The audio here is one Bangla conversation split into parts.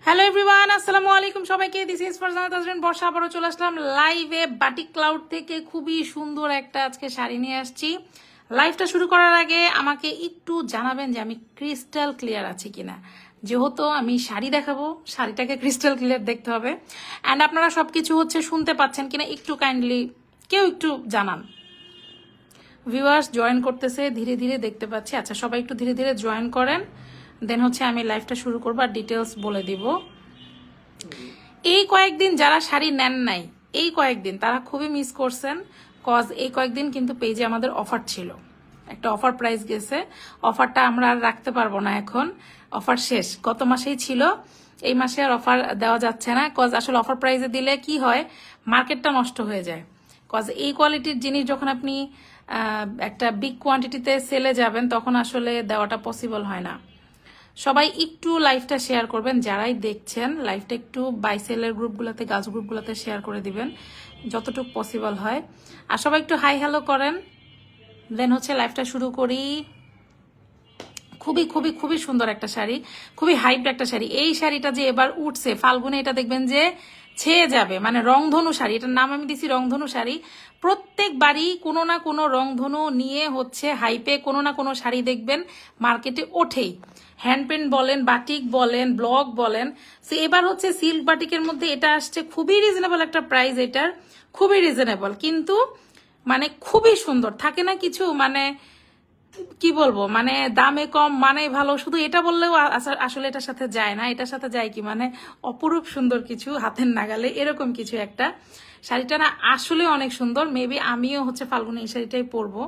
হ্যালো এভরিওয়ান, আসসালামু আলাইকুম সবাইকে। দিস ইজ ফারজানা তাজরিন বর্ষা। আবারও চলে আসলাম লাইভে বাটিক ক্লাউড থেকে। খুবই সুন্দর একটা আজকে শাড়ি নিয়ে আসছি। লাইভটা শুরু করার আগে আমাকে একটু জানাবেন যে আমি ক্রিস্টাল ক্লিয়ার আছি কিনা। যেহেতু আমি শাড়ি দেখাবো, শাড়িটাকে ক্রিস্টাল ক্লিয়ার দেখতে হবে। অ্যান্ড আপনারা সবকিছু হচ্ছে শুনতে পাচ্ছেন কিনা একটু কাইন্ডলি কেউ একটু জানান। ভিউয়ার্স জয়েন করতেছে, ধীরে ধীরে দেখতে পাচ্ছি। আচ্ছা, সবাই একটু ধীরে ধীরে জয়েন করেন, দেন হচ্ছে আমি লাইভটা শুরু করবো আর ডিটেলস বলে দিব। এই কয়েকদিন যারা শাড়ি নেন নাই, এই কয়েকদিন তারা খুবই মিস করছেন। কজ এই কয়েকদিন কিন্তু পেজে আমাদের অফার ছিল, একটা অফার প্রাইস গেছে। অফারটা আমরা আর রাখতে পারবো না, এখন অফার শেষ। গত মাসেই ছিল, এই মাসে আর অফার দেওয়া যাচ্ছে না। কজ আসলে অফার প্রাইসে দিলে কি হয়, মার্কেটটা নষ্ট হয়ে যায়। কজ এই কোয়ালিটির জিনিস যখন আপনি একটা বিগ কোয়ান্টিটিতে সেলে যাবেন, তখন আসলে দেওয়াটা পসিবল হয় না। সবাই একটু লাইভটা শেয়ার করবেন, যারাই দেখছেন লাইভটা একটু বাই সেলের গ্রুপগুলোতে, গাছ গ্রুপগুলোতে শেয়ার করে দিবেন যতটুকু পসিবল হয়। আর সবাই একটু হাই হ্যালো করেন, দেন হচ্ছে লাইভটা শুরু করি। খুবই খুবই খুবই সুন্দর একটা শাড়ি, খুবই হাইপড একটা শাড়ি। এই শাড়িটা যে এবার উঠছে ফাল্গুনে, এটা দেখবেন যে ছেয়ে যাবে, মানে রংধনু শাড়ি। এটার নাম আমি দিছি রংধনু শাড়ি। প্রত্যেকবারই কোনো না কোনো রংধনু নিয়ে হচ্ছে হাইপে কোনো না কোনো শাড়ি দেখবেন মার্কেটে ওঠেই। হ্যান্ডপেন্ট বলেন, বাটিক বলেন, ব্লক বলেন। সো এবার হচ্ছে সিল্ক বাটিকের মধ্যে এটা আসছে খুবই রিজনেবল একটা প্রাইস, এটার খুবই রিজনেবল, কিন্তু মানে খুবই সুন্দর। থাকে না কিছু, মানে কি বলবো, মানে দামে কম মানে ভালো, শুধু এটা বললেও আসলে এটার সাথে যায় না। এটার সাথে যায় কি, মানে অপরূপ সুন্দর কিছু, হাতের নাগালে এরকম কিছু একটা। শাড়িটা না আসলে অনেক সুন্দর। মেবি আমিও হচ্ছে ফাল্গুনে এই শাড়িটাই পরবো।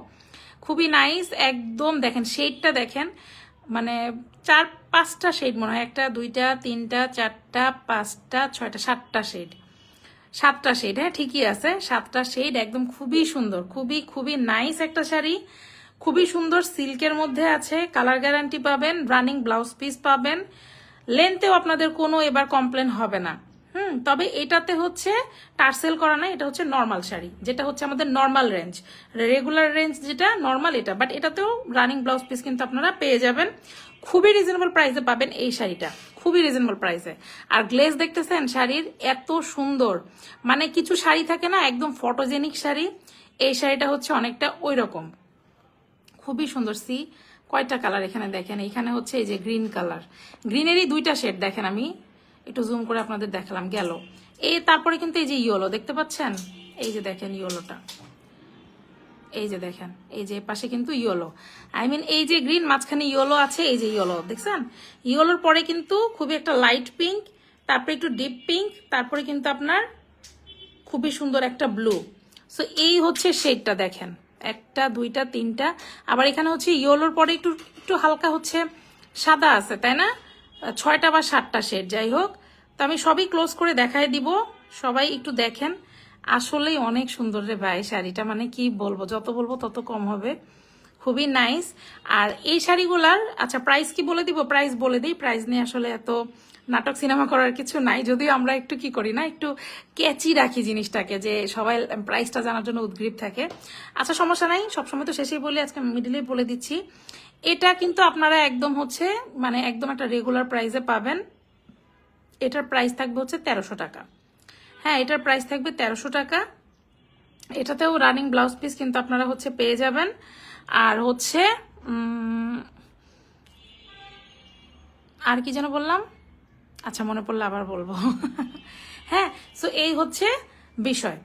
খুবই নাইস একদম। দেখেন শেডটা দেখেন, মানে 4-5টা শেড মনে হয়, 1, 2, 3, 4, 5, 6, 7টা শেড। 7টা শেড, হ্যাঁ ঠিকই আছে, 7টা শেড একদম। খুবই সুন্দর, খুবই খুবই নাইস একটা শাড়ি, খুবই সুন্দর। সিল্কের মধ্যে আছে, কালার গ্যারান্টি পাবেন, রানিং ব্লাউজ পিস পাবেন। লেন্থেও আপনাদের কোনো এবার কমপ্লেন হবে না। তবে এটাতে হচ্ছে টার্সেল করা নাই, এটা হচ্ছে নর্মাল শাড়ি, যেটা হচ্ছে আমাদের নর্মাল রেঞ্জ, রেগুলার রেঞ্জ যেটা নর্মাল এটা। বাট এটাতেও রানিং ব্লাউজ পিস কিন্তু আপনারা পেয়ে যাবেন। খুবই রিজনেবল প্রাইসে পাবেন এই শাড়িটা, খুবই রিজনেবল প্রাইসে। আর গ্লেজ দেখতেছেন শাড়ির এত সুন্দর, মানে কিছু শাড়ি থাকে না একদম ফটোজেনিক শাড়ি, এই শাড়িটা হচ্ছে অনেকটা ওই রকম। খুবই সুন্দর। সি কয়টা কালার এখানে দেখেন, এখানে হচ্ছে এই যে গ্রিন কালার, গ্রিনেরই 2টা শেড দেখেন। আমি একটু জুম করে আপনাদের দেখালাম, গেল। তারপরে কিন্তু এই যে ইয়েলো দেখতে পাচ্ছেন, এই যে দেখেন ইয়েলোটা, এই যে দেখেন, এই যে পাশে কিন্তু ইয়েলো, আই মিন এই যে গ্রিন, মাঝখানে ইয়েলো আছে, এই যে ইয়েলো দেখছেন। ইয়েলোর পরে কিন্তু খুবই একটা লাইট পিঙ্ক, তারপরে একটু ডিপ পিঙ্ক, তারপরে কিন্তু আপনার খুবই সুন্দর একটা ব্লু। সো এই হচ্ছে শেডটা দেখেন, 1, 2, 3টা। আবার এখানে হচ্ছে ইয়েলোর পরে একটু একটু হালকা হচ্ছে সাদা আছে, তাই না? 6টা বা 7টা শেড, যাই হোক। তো আমি সবই ক্লোজ করে দেখাই দিব, সবাই একটু দেখেন। আসলেই অনেক সুন্দর রে ভাই শাড়িটা, মানে কি বলবো, যত বলবো তত কম হবে। খুবই নাইস। আর এই শাড়িগুলার আচ্ছা প্রাইস কি বলে দিব, প্রাইস বলে দিই। প্রাইস নিয়ে আসলে এত নাটক সিনেমা করার কিছু নাই, যদিও আমরা একটু কি করি না, একটু ক্যাচি রাখি জিনিসটাকে, যে সবাই প্রাইসটা জানার জন্য উদ্গ্রীব থাকে। আচ্ছা সমস্যা নাই, সবসময় তো শেষেই বলি, আজকে মিডিলে বলে দিচ্ছি। এটা কিন্তু আপনারা একদম হচ্ছে মানে একদম একটা রেগুলার প্রাইসে পাবেন। এটার প্রাইস থাকবে হচ্ছে 1300 টাকা। হ্যাঁ, এটার প্রাইস থাকবে 1300 টাকা। এটাতেও রানিং ব্লাউজ পিস কিন্তু আপনারা হচ্ছে পেয়ে যাবেন। আর হচ্ছে আর কি যেন বললাম, আচ্ছা মনে পড়লে আবার বলবো। হ্যাঁ, সো এই হচ্ছে বিষয়।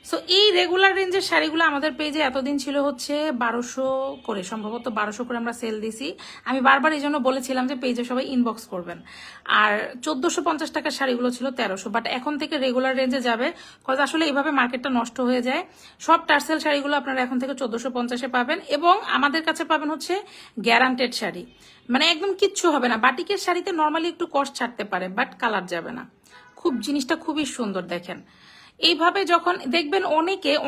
সো এই রেগুলার রেঞ্জের শাড়িগুলো আমাদের পেজে এতদিন ছিল হচ্ছে 1200 করে, সম্ভবত 1200 করে আমরা সেল দিছি। আমি বারবার এই জন্য বলেছিলাম যে পেজে সবাই ইনবক্স করবেন। আর 1450 টাকার শাড়িগুলো ছিল 1300, বাট এখন থেকে রেগুলার রেঞ্জে যাবে, কজ আসলে এইভাবে মার্কেটটা নষ্ট হয়ে যায়। সব টার্সেল শাড়িগুলো আপনারা এখন থেকে 1450-এ পাবেন, এবং আমাদের কাছে পাবেন হচ্ছে গ্যারান্টেড শাড়ি, মানে একদম কিচ্ছু হবে না। বাটিকের শাড়িতে নর্মালি একটু কস্ট ছাড়তে পারে, বাট কালার যাবে না। খুব জিনিসটা খুবই সুন্দর। দেখেন এইভাবে যখন দেখবেন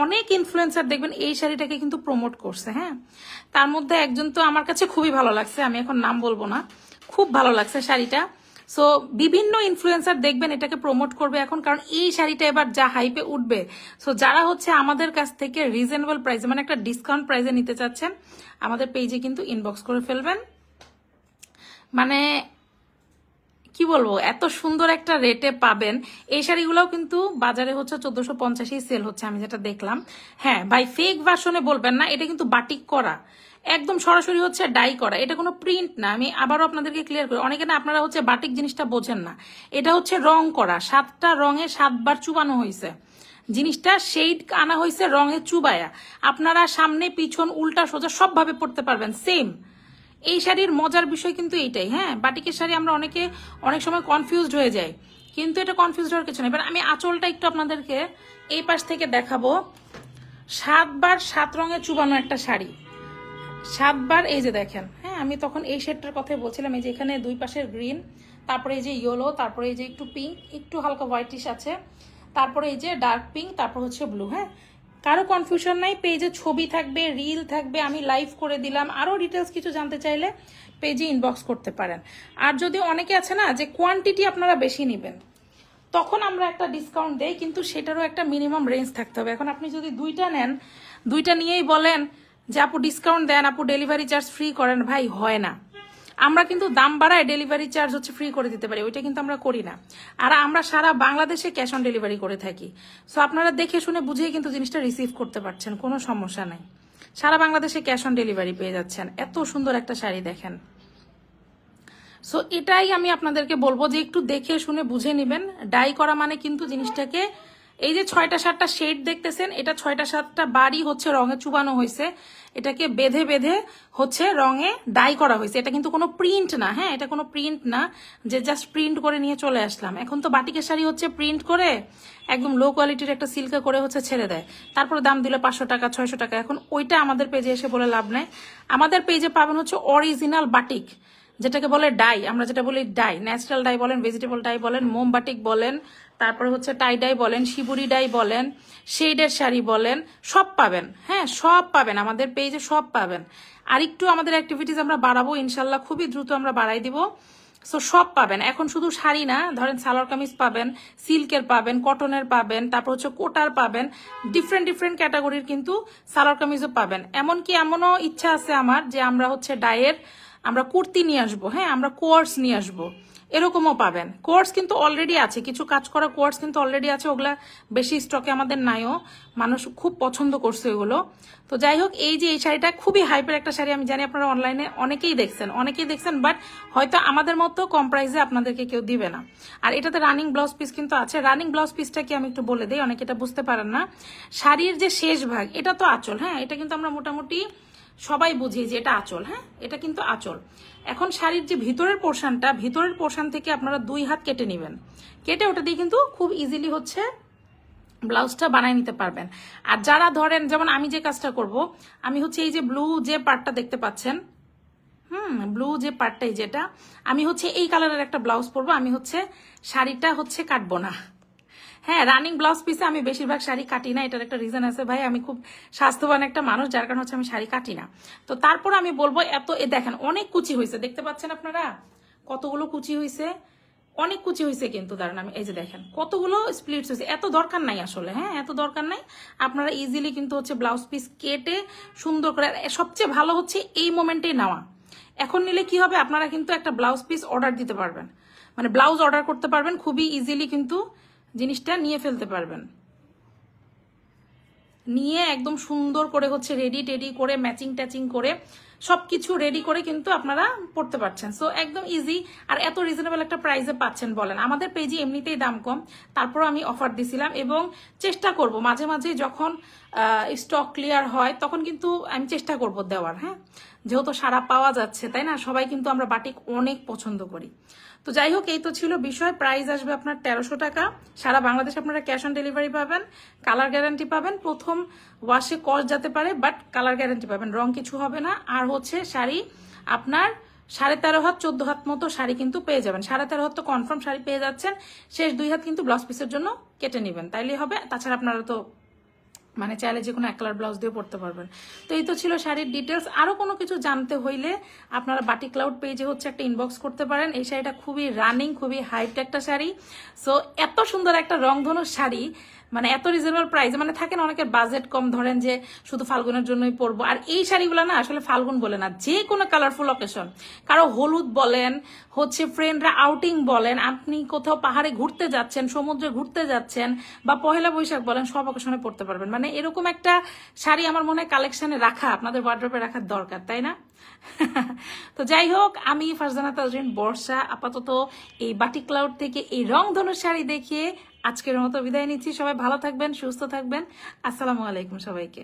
অনেক ইনফ্লুয়েন্সার দেখবেন এই শাড়িটাকে কিন্তু প্রমোট করছে। হ্যাঁ, তার মধ্যে একজন তো আমার কাছে খুবই ভালো লাগছে, আমি এখন নাম বলবো না, খুব ভালো লাগছে শাড়িটা। সো বিভিন্ন ইনফ্লুয়েন্সার দেখবেন এটাকে প্রমোট করবে এখন, কারণ এই শাড়িটা এবার যা হাইপে উঠবে। সো যারা হচ্ছে আমাদের কাছ থেকে রিজনেবল প্রাইসে, মানে একটা ডিসকাউন্ট প্রাইসে নিতে চাচ্ছেন, আমাদের পেজে কিন্তু ইনবক্স করে ফেলবেন। মানে কি বলবো, এত সুন্দর একটা রেটে পাবেন। এই শাড়িগুলোও কিন্তু বাজারে হচ্ছে 1450-ই সেল হচ্ছে, আমি যেটা দেখলাম। হ্যাঁ ভাই, ফেক ভার্সনে বলবেন না, এটা কিন্তু বাটিক করা, একদম সরাসরি হচ্ছে ডাই করা, এটা কোনো প্রিন্ট না। আমি আবারও আপনাদেরকে ক্লিয়ার করি, অনেকে না আপনারা হচ্ছে বাটিক জিনিসটা বোঝেন না, এটা হচ্ছে রং করা, 7টা রঙে 7বার চুবানো হয়েছে জিনিসটা, শেড আনা হয়েছে রঙে চুবায়া। আপনারা সামনে পিছন উল্টা সোজা সবভাবে পড়তে পারবেন সেম। এই শাড়ির মজার বিষয় কিন্তু এইটাই। হ্যাঁ, বাটিকের শাড়ি আমরা অনেক সময় কনফিউজড হয়ে যাই, কিন্তু এটা কনফিউজড হওয়ার কিছু নেই। এবার আমি আঁচলটা একটু আপনাদেরকে এই পাশ থেকে দেখাবো। 7বার 7 রঙে চুবানো একটা শাড়ি, 7বার। এই যে দেখেন, হ্যাঁ আমি তখন এই শেডটার কথাই বলছিলাম। এই যে এখানে দুই পাশের গ্রিন, তারপরে এই যে ইয়েলো, তারপরে এই যে একটু পিঙ্ক, একটু হালকা হোয়াইটিশ আছে, তারপরে এই যে ডার্ক পিঙ্ক, তারপর হচ্ছে ব্লু। হ্যাঁ, কারো কনফিউশন নাই, পেজে ছবি থাকবে, রিল থাকবে, আমি লাইভ করে দিলাম। আরো ডিটেলস কিছু জানতে চাইলে পেজে ইনবক্স করতে পারেন। আর যদি অনেকে আছে না যে কোয়ান্টিটি আপনারা বেশি নেবেন, তখন আমরা একটা ডিসকাউন্ট দেই, কিন্তু সেটারও একটা মিনিমাম রেঞ্জ থাকতে হবে। এখন আপনি যদি 2টা নেন, 2টা নিয়েই বলেন যে আপু ডিসকাউন্ট দেন, আপু ডেলিভারি চার্জ ফ্রি করেন, ভাই হয় না। আমরা কিন্তু দাম বাড়ায় ডেলিভারি চার্জ হচ্ছে ফ্রি করে দিতে পারি, ওইটা কিন্তু আমরা করি না। আর আমরা সারা বাংলাদেশে ক্যাশ অন ডেলিভারি করে থাকি। সো আপনারা দেখে শুনে বুঝেই কিন্তু জিনিসটা রিসিভ করতে পারছেন, কোনো সমস্যা নাই। সারা বাংলাদেশে ক্যাশ অন ডেলিভারি পেয়ে যাচ্ছেন। এত সুন্দর একটা শাড়ি দেখেন। সো এটাই আমি আপনাদেরকে বলবো যে একটু দেখে শুনে বুঝে নেবেন। ডাই করা মানে কিন্তু জিনিসটাকে, এই যে 6টা 7টা শেড দেখতেছেন, এটা 6টা 7টা বাড়ি হচ্ছে রঙে চুবানো হয়েছে, এটাকে বেঁধে বেঁধে হচ্ছে রঙে ডাই করা হয়েছে। এটা কিন্তু কোনো প্রিন্ট না। হ্যাঁ, এটা কোনো প্রিন্ট না যে জাস্ট প্রিন্ট করে নিয়ে চলে আসলাম। এখন তো বাটিকের শাড়ি হচ্ছে প্রিন্ট করে একদম লো কোয়ালিটির একটা সিল্কে করে হচ্ছে ছেড়ে দেয়, তারপরে দাম দিলে 500 টাকা 600 টাকা। এখন ওইটা আমাদের পেজে এসে বলে লাভ নাই। আমাদের পেজে পাবেন হচ্ছে অরিজিনাল বাটিক, যেটাকে বলে ডাই, আমরা যেটা বলি ডাই, ন্যাচারাল ডাই বলেন, ভেজিটেবল ডাই বলেন, মোম বাটিক বলেন, তারপরে হচ্ছে টাই ডাই বলেন, শিবুরি ডাই বলেন, শেডের শাড়ি বলেন, সব পাবেন। হ্যাঁ, সব পাবেন আমাদের পেজে, সব পাবেন। আর একটু আমাদের অ্যাক্টিভিটিস আমরা বাড়াবো ইনশাল্লাহ, খুবই দ্রুত আমরা বাড়াই দিব। সো সব পাবেন। এখন শুধু শাড়ি না, ধরেন সালোয়ার কামিজ পাবেন, সিল্কের পাবেন, কটনের পাবেন, তারপর হচ্ছে কোটার পাবেন, ডিফারেন্ট ডিফারেন্ট ক্যাটাগরির কিন্তু সালোয়ার কামিজও পাবেন। এমনকি এমনও ইচ্ছা আছে আমার যে আমরা হচ্ছে ডাইয়ের আমরা কুর্তি নিয়ে আসবো। হ্যাঁ, আমরা কোয়ার্স নিয়ে আসবো, এরকমও পাবেন। কোয়ার্স কিন্তু অলরেডি আছে, কিছু কাজ করা কোয়ার্স কিন্তু অলরেডি আছে, ওগুলা বেশি স্টকে আমাদের নাইও, মানুষ খুব পছন্দ করছে ওগুলো। তো যাই হোক, এই যে এই শাড়িটা খুবই হাইপের একটা শাড়ি, আমি জানি আপনারা অনলাইনে অনেকেই দেখছেন, বাট হয়তো আমাদের মতো কম প্রাইসে আপনাদেরকে কেউ দিবে না। আর এটাতে রানিং ব্লাউজ পিস কিন্তু আছে। রানিং ব্লাউজ পিসটা কি আমি একটু বলে দিই, অনেকে এটা বুঝতে পারেন না। শাড়ির যে শেষ ভাগ, এটা তো আঁচল। হ্যাঁ, এটা কিন্তু আমরা মোটামুটি সবাই বুঝি যে এটা আঁচল। হ্যাঁ, এটা কিন্তু আঁচল। এখন শাড়ির যে ভিতরের পোর্শনটা, ভিতরের পোর্শন থেকে আপনারা 2 হাত কেটে নেবেন, কেটে ওটা দিয়ে কিন্তু খুব ইজিলি হচ্ছে ব্লাউজটা বানাই নিতে পারবেন। আর যারা ধরেন, যেমন আমি যে কাজটা করব, আমি হচ্ছে এই যে ব্লু যে পার্টটা দেখতে পাচ্ছেন, ব্লু যে পার্টটাই, যেটা আমি হচ্ছে এই কালারের একটা ব্লাউজ পরবো, আমি হচ্ছে শাড়িটা হচ্ছে কাটবো না। হ্যাঁ, রানিং ব্লাউজ পিসে আমি বেশিরভাগ শাড়ি কাটি না। এটার একটা রিজন আছে ভাই, আমি খুব স্বাস্থ্যবান একটা মানুষ, যার কারণে হচ্ছে আমি শাড়ি কাটি না। তো তারপর আমি বলবো, দেখেন অনেক কুচি হয়েছে, দেখতে পাচ্ছেন আপনারা কতগুলো কুচি হয়েছে, অনেক কুচি হয়েছে কিন্তু। দাঁড়ান, আমি এই যে দেখেন কতগুলো স্প্লিটস হয়েছে। এত দরকার নাই আসলে। হ্যাঁ, এত দরকার নাই। আপনারা ইজিলি কিন্তু হচ্ছে ব্লাউজ পিস কেটে সুন্দর করে, সবচেয়ে ভালো হচ্ছে এই মোমেন্টেই নেওয়া। এখন নিলে কি হবে, আপনারা কিন্তু একটা ব্লাউজ পিস অর্ডার দিতে পারবেন, মানে ব্লাউজ অর্ডার করতে পারবেন খুবই ইজিলি, কিন্তু জিনিসটা নিয়ে ফেলতে পারবেন। নিয়ে একদম সুন্দর করে হচ্ছে রেডি টেডি করে ম্যাচিং ট্যাচিং করে সবকিছু রেডি করে কিন্তু আপনারা পড়তে পারছেন। সো একদম ইজি, আর এত রিজনেবল একটা প্রাইসে পাচ্ছেন বলেন। আমাদের পেজে এমনিতেই দাম কম, তারপর আমি অফার দিছিলাম, এবং চেষ্টা করব মাঝে মাঝে যখন স্টক ক্লিয়ার হয় তখন কিন্তু আমি চেষ্টা করব দেওয়ার। হ্যাঁ, যেহেতু সারা পাওয়া যাচ্ছে, তাই না? সবাই কিন্তু আমরা বাটিক অনেক পছন্দ করি। তো যাই হোক, এই তো ছিল বিষয়। প্রাইস আসবে আপনার 1300 টাকা। সারা বাংলাদেশ আপনারা ক্যাশ অন ডেলিভারি পাবেন, কালার গ্যারান্টি পাবেন, প্রথম ওয়াশে কস যেতে পারে বাট কালার গ্যারান্টি পাবেন, রং কিছু হবে না। আর হচ্ছে শাড়ি আপনার 13.5 হাত 14 হাত মতো শাড়ি কিন্তু পেয়ে যাবেন। 13.5 হাত তো কনফার্ম শাড়ি পেয়ে যাচ্ছেন, শেষ 2 হাত কিন্তু ব্লাউজ পিসের জন্য কেটে নেবেন, তাইলেই হবে। তাছাড়া আপনারা তো মানে চাইলে যে কোনো এক কালার ব্লাউজ দিয়ে পড়তে পারবেন। তো এই তো ছিল শাড়ির ডিটেলস। আরো কোনো কিছু জানতে হইলে আপনারা বাটিক ক্লাউড পেজে হচ্ছে একটা ইনবক্স করতে পারেন। এই শাড়িটা খুবই রানিং, খুবই হাইট একটা শাড়ি। সো এত সুন্দর একটা রংধনু শাড়ি, মানে এত রিজনেবল প্রাইস, মানে থাকেন অনেকের বাজেট কম, ধরেন যে শুধু ফাল্গুনের জন্যই পরবো। আর এই শাড়িগুলো না আসলে ফাল্গুন বলে না, যে কোনো কালারফুল অকেশন, কারো হলুদ বলেন, হচ্ছে ফ্রেন্ডরা আউটিং বলেন, আপনি কোথাও পাহাড়ে ঘুরতে যাচ্ছেন, সমুদ্রে ঘুরতে যাচ্ছেন, বা পহেলা বৈশাখ বলেন, সব অকেশনে পড়তে পারবেন। মানে এরকম একটা শাড়ি আমার মনে হয় কালেকশনে রাখা, আপনাদের ওয়ার্ড্রপে রাখার দরকার, তাই না? তো যাই হোক, আমি ফারজানা তাজরিন বর্ষা আপাতত এই বাটিক ক্লাউড থেকে এই রংধনু শাড়ি দেখিয়ে আজকের মতো বিদায় নিচ্ছি। সবাই ভালো থাকবেন, সুস্থ থাকবেন। আসসালামু আলাইকুম সবাইকে।